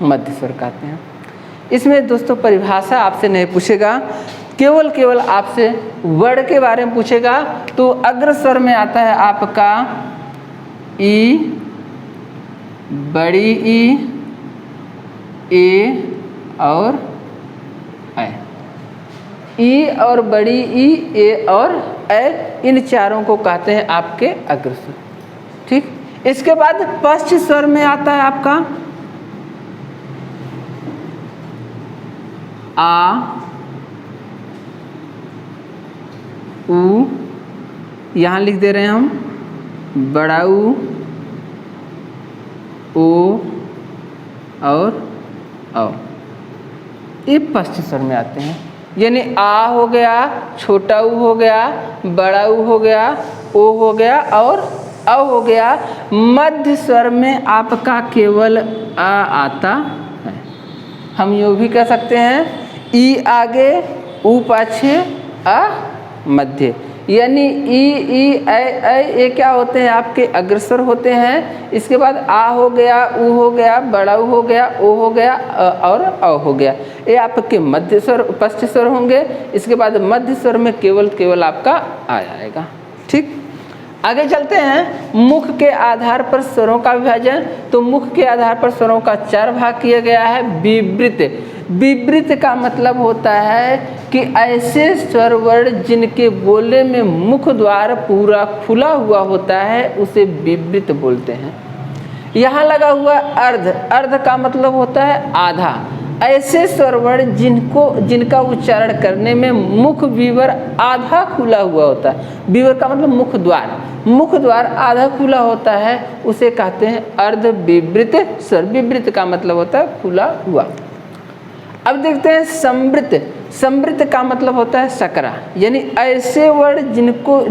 मध्य स्वर कहते हैं। इसमें दोस्तों परिभाषा आपसे नहीं पूछेगा, केवल आपसे वर्ण के बारे में पूछेगा। तो अग्रस्वर में आता है आपका ई, बड़ी ई, ए और ऐ। ई और बड़ी ई, ए और ऐ, इन चारों को कहते हैं आपके अग्रस्वर। ठीक, इसके बाद पश्च स्वर में आता है आपका आ, उ, यहाँ लिख दे रहे हैं हम बड़ा ऊ, ओ और औ। ये पश्च स्वर में आते हैं। यानी आ हो गया, छोटा ऊ हो गया, बड़ा ऊ हो गया, ओ हो गया और अ हो गया। मध्य स्वर में आपका केवल आ आता है। हम यूँ भी कह सकते हैं ई आगे, ऊ पाछे, आ मध्य। यानी ई ऐ ये क्या होते हैं, आपके अग्रस्वर होते हैं। इसके बाद आ हो गया, उ हो गया, बड़ा उ हो गया, ओ हो गया और औ हो गया, ये आपके मध्य स्वर उपस्थ स्वर होंगे। इसके बाद मध्य स्वर में केवल आपका आ जाएगा। ठीक, आगे चलते हैं। मुख के आधार पर स्वरों का विभाजन। तो मुख के आधार पर स्वरों का 4 भाग किया गया है। विवृत, विवृत का मतलब होता है कि ऐसे स्वर वर्ण जिनके बोलने में मुख द्वार पूरा खुला हुआ होता है उसे विवृत बोलते हैं। यहाँ लगा हुआ अर्ध, अर्ध का मतलब होता है आधा। ऐसे स्वर वर्ण जिनका उच्चारण करने में मुख विवर आधा खुला हुआ होता है। विवर का मतलब मुख द्वार, मुख द्वार आधा खुला होता है उसे कहते हैं अर्ध विवृत स्वर। विवृत का मतलब होता है खुला हुआ। अब देखते हैं संवृत। संवृत का मतलब होता है सकरा, यानी ऐसे वर्ण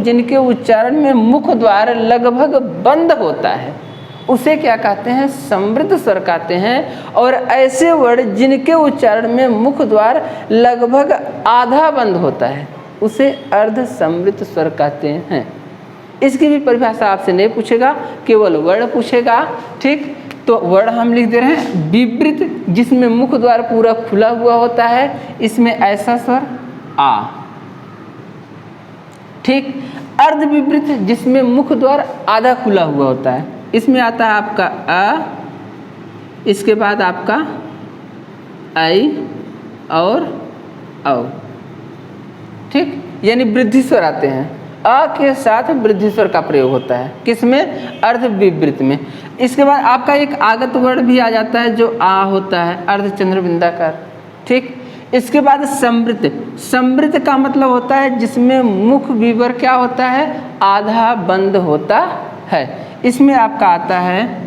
जिनके उच्चारण में मुख द्वार लगभग बंद होता है उसे क्या कहते हैं, संवृत स्वर कहते हैं। और ऐसे वर्ण जिनके उच्चारण में मुख द्वार लगभग आधा बंद होता है उसे अर्ध संवृत स्वर कहते हैं। इसकी भी परिभाषा आपसे नहीं पूछेगा, केवल वर्ण पूछेगा। ठीक, तो वर्ण हम लिख दे रहे हैं विवृत, जिसमें मुख द्वार पूरा खुला हुआ होता है, इसमें ऐसा स्वर आ। ठीक, अर्ध विवृत जिसमें मुख द्वार आधा खुला हुआ होता है, इसमें आता है आपका अ, इसके बाद आपका ऐ और औ। ठीक, यानी वृद्धि स्वर आते हैं। अ के साथ वृद्धि स्वर का प्रयोग होता है, किसमें, अर्ध विवृत में। इसके बाद आपका एक आगत वर्ण भी आ जाता है जो आ होता है, अर्धचंद्र बिंदाकार। ठीक, इसके बाद संवृत। संवृत का मतलब होता है जिसमें मुख विवर क्या होता है, आधा बंद होता है। इसमें आपका आता है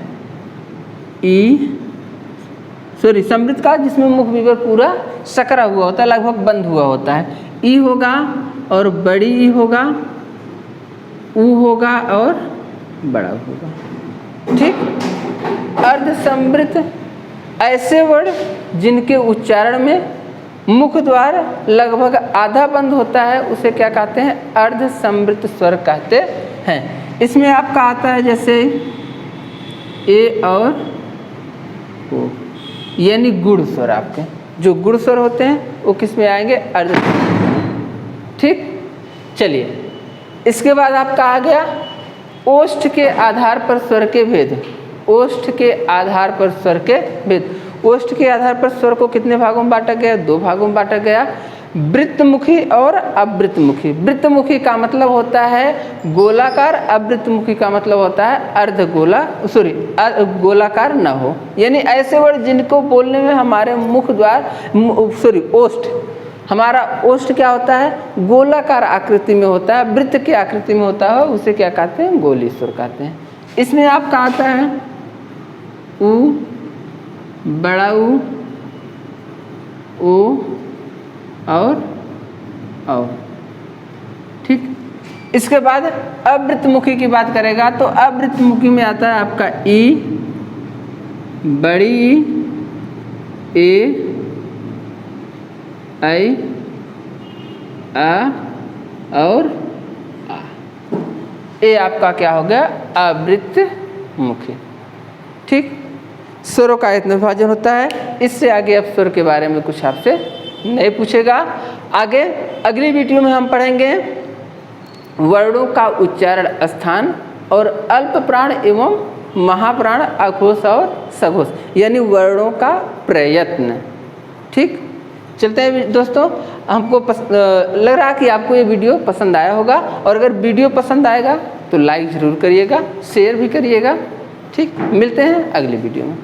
संवृत का जिसमें मुख विवर पूरा सकरा हुआ होता है, लगभग बंद हुआ होता है। ई होगा और बड़ी ई होगा, ऊ होगा और बड़ा होगा। ठीक, अर्ध संवृत ऐसे वर्ण जिनके उच्चारण में मुख द्वार लगभग आधा बंद होता है उसे क्या कहते हैं, अर्ध संवृत स्वर कहते हैं। इसमें आपका आता है जैसे ए और ओ, यानी गुण स्वर। आपके जो गुण स्वर होते हैं वो किस में आएंगे, अर्ध। ठीक, चलिए इसके बाद आपका आ गया ओष्ठ के आधार पर स्वर के भेद। ओष्ठ के आधार पर स्वर के भेद। ओष्ठ के आधार पर स्वर को कितने भागों में बांटा गया, 2 भागों में बांटा गया, वृत्तमुखी और अवृत्तमुखी। वृत्तमुखी का मतलब होता है गोलाकार, अवृत्तमुखी का मतलब होता है गोलाकार न हो। यानी ऐसे वर्ड जिनको बोलने में हमारे मुख द्वार ओष्ठ, हमारा ओष्ठ क्या होता है, गोलाकार आकृति में होता है, वृत्त की आकृति में होता है, उसे क्या कहते हैं, गोली स्वर कहते हैं। इसमें आपका आता है उ, बड़ा उ, ओ और औ। ठीक, इसके बाद अवृत्तमुखी की बात करेगा तो अवृत्तमुखी में आता है आपका ई, बड़ी ई, ए, ऐ, आ और आ। ये आपका क्या हो गया, अवृत्तमुखी। ठीक, स्वरों का इतना विभाजन होता है। इससे आगे अब स्वर के बारे में कुछ आपसे नहीं पूछेगा। आगे अगली वीडियो में हम पढ़ेंगे वर्णों का उच्चारण स्थान और अल्प प्राण एवं महाप्राण अघोष और सघोष, यानी वर्णों का प्रयत्न। ठीक, चलते हैं दोस्तों। हमको लग रहा है कि आपको ये वीडियो पसंद आया होगा, और अगर वीडियो पसंद आएगा तो लाइक ज़रूर करिएगा, शेयर भी करिएगा। ठीक, मिलते हैं अगली वीडियो में।